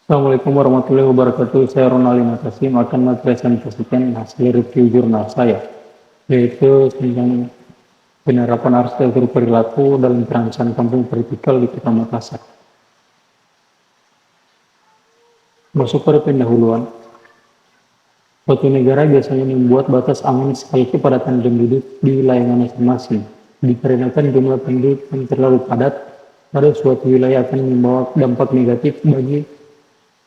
Assalamualaikum warahmatullahi wabarakatuh. Saya Ronaldin Natasim akan mempresentasikan hasil review jurnal saya, yaitu tentang penerapan arsitektur perilaku dalam perancang kampung vertikal di Kota Makassar. Masuk pada pendahuluan, suatu negara biasanya membuat batas aman skala kepadatan penduduk di wilayah masing-masing, dikarenakan jumlah penduduk yang terlalu padat pada suatu wilayah akan membawa dampak negatif bagi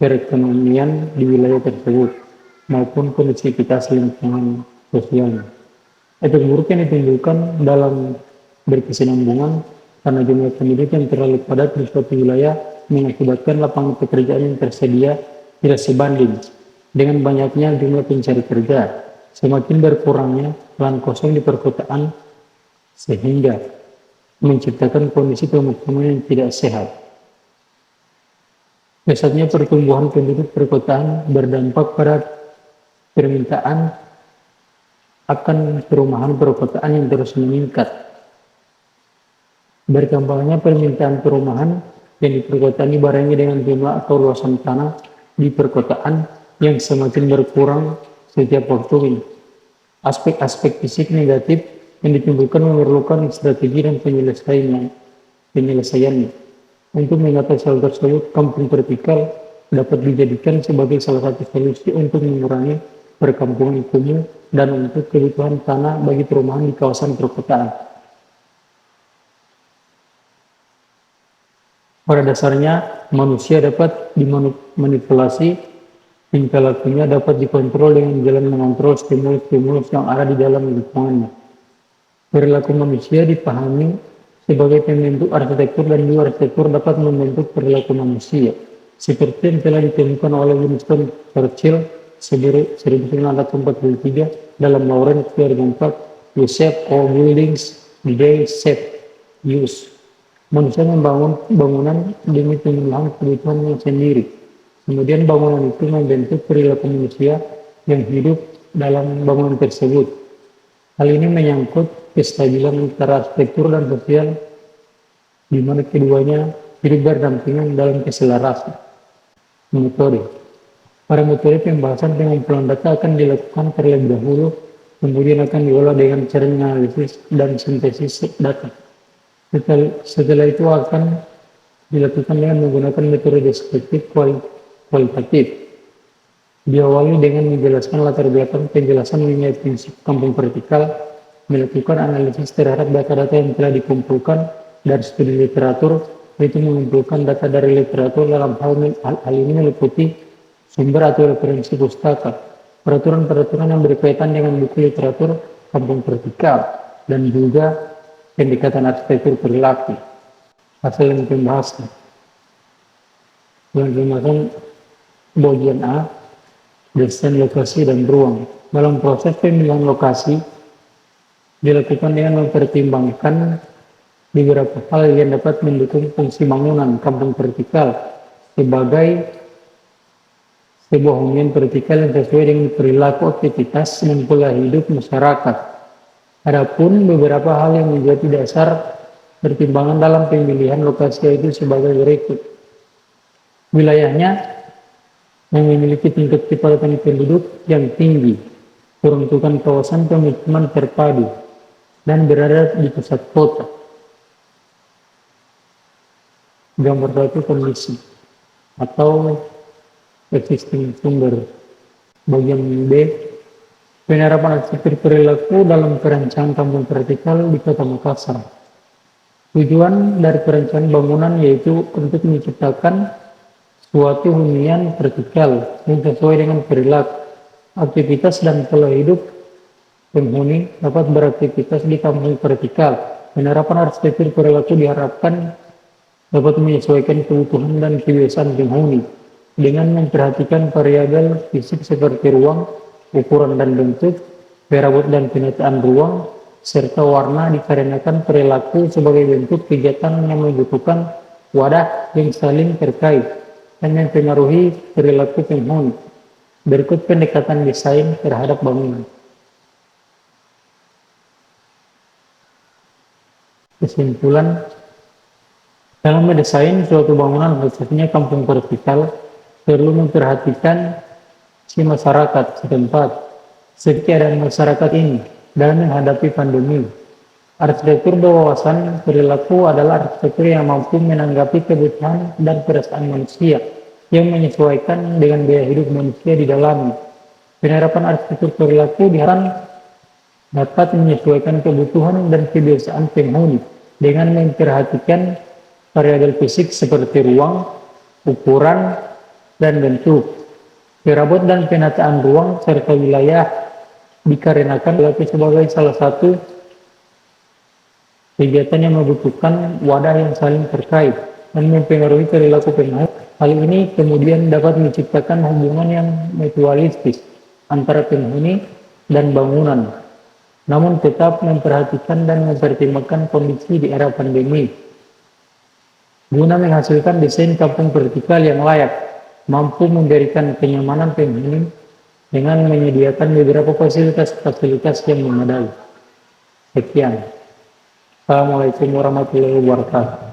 perekonomian di wilayah tersebut maupun konektivitas lingkungan sosialnya. Efek buruk yang ditimbulkan dalam berkesinambungan karena jumlah penduduk yang terlalu padat di suatu wilayah mengakibatkan lapangan pekerjaan yang tersedia tidak sebanding dengan banyaknya jumlah pencari kerja. Semakin berkurangnya lahan kosong di perkotaan sehingga menciptakan kondisi pemukiman yang tidak sehat. Pesatnya pertumbuhan penduduk perkotaan berdampak pada permintaan akan perumahan perkotaan yang terus meningkat. Berkembangnya permintaan perumahan yang di perkotaan dibarengi dengan jumlah atau luasan tanah di perkotaan yang semakin berkurang setiap waktu ini. Aspek-aspek fisik negatif yang ditimbulkan memerlukan strategi dan penyelesaiannya. Untuk mengatasi hal tersebut, kampung vertikal dapat dijadikan sebagai salah satu solusi untuk mengurangi perkampungan kumuh dan untuk kebutuhan tanah bagi perumahan di kawasan perkotaan. Pada dasarnya, manusia dapat dimanipulasi, tingkah lakunya dapat dikontrol dengan jalan mengontrol stimulus-stimulus yang ada di dalam lingkungannya. Perilaku manusia dipahami sebagai pembentuk arsitektur dan juga arsitektur dapat membentuk perilaku manusia. Seperti yang telah ditemukan oleh Winston Churchill 1943 dalam Lawrence 2004, "We shape all buildings, they shape use." Manusia membangun bangunan demi pemenuhan kebutuhannya sendiri. Kemudian bangunan itu membentuk perilaku manusia yang hidup dalam bangunan tersebut. Hal ini menyangkut kestabilan antara arsitektur dan sosial, di mana keduanya hidup berdampingan dalam keselarasan. Metode. Pada metode pembahasan pengumpulan data akan dilakukan terlebih dahulu, kemudian akan diolah dengan cara analisis dan sintesis data. Setelah itu akan dilakukan dengan menggunakan metode deskriptif kualitatif. Diawali dengan menjelaskan latar belakang penjelasan mengenai prinsip kampung vertikal, melakukan analisis terhadap data-data yang telah dikumpulkan dari studi literatur, yaitu mengumpulkan data dari literatur dalam hal ini meliputi sumber atau referensi pustaka, peraturan-peraturan yang berkaitan dengan buku literatur kampung vertikal, dan juga pendekatan arsitektur perilaku. Hasil yang pembahasan. Pembahasan bagian A, desain lokasi dan ruang. Dalam proses pemilihan lokasi, dilakukan dengan mempertimbangkan beberapa hal yang dapat mendukung fungsi bangunan kampung vertikal sebagai sebuah hunian vertikal yang sesuai dengan perilaku, aktivitas, dan pola hidup masyarakat. Adapun beberapa hal yang menjadi dasar pertimbangan dalam pemilihan lokasi itu sebagai berikut. Wilayahnya yang memiliki tingkat kepadatan penduduk yang tinggi, peruntukan kawasan pemukiman terpadu, dan berada di pusat kota. Gambar 1 kondisi atau existing sumber. Bagian B, penerapan arsitektur perilaku dalam perancangan kampung vertikal di Kota Makassar. Tujuan dari perencanaan bangunan yaitu untuk menciptakan suatu hunian vertikal yang sesuai dengan perilaku, aktivitas, dan pola hidup penghuni dapat beraktivitas di kampung vertikal. Penerapan arsitektur perilaku diharapkan dapat menyesuaikan kebutuhan dan kebiasaan penghuni dengan memperhatikan variabel fisik seperti ruang, ukuran dan bentuk, perabot dan penataan ruang, serta warna dikarenakan perilaku sebagai bentuk kegiatan yang membutuhkan wadah yang saling terkait dan mempengaruhi perilaku penghuni. Berikut pendekatan desain terhadap bangunan. Kesimpulan, dalam mendesain suatu bangunan khususnya kampung vertikal, perlu memperhatikan si masyarakat setempat, keadaan masyarakat ini dalam menghadapi pandemi. Arsitektur berwawasan perilaku adalah arsitektur yang mampu menanggapi kebutuhan dan perasaan manusia, yang menyesuaikan dengan gaya hidup manusia di dalamnya. Penerapan arsitektur perilaku diharapkan dapat menyesuaikan kebutuhan dan kebiasaan penghuni dengan memperhatikan variabel fisik seperti ruang, ukuran, dan bentuk. Perabot dan penataan ruang serta wilayah dikarenakan sebagai salah satu kegiatan yang membutuhkan wadah yang saling terkait dan mempengaruhi perilaku penghuni. Hal ini kemudian dapat menciptakan hubungan yang mutualistis antara penghuni dan bangunan, namun tetap memperhatikan dan mempertimbangkan kondisi di era pandemi, guna menghasilkan desain kampung vertikal yang layak, mampu memberikan kenyamanan penghuni dengan menyediakan beberapa fasilitas-fasilitas yang memadai. Sekian. Assalamualaikum warahmatullahi wabarakatuh.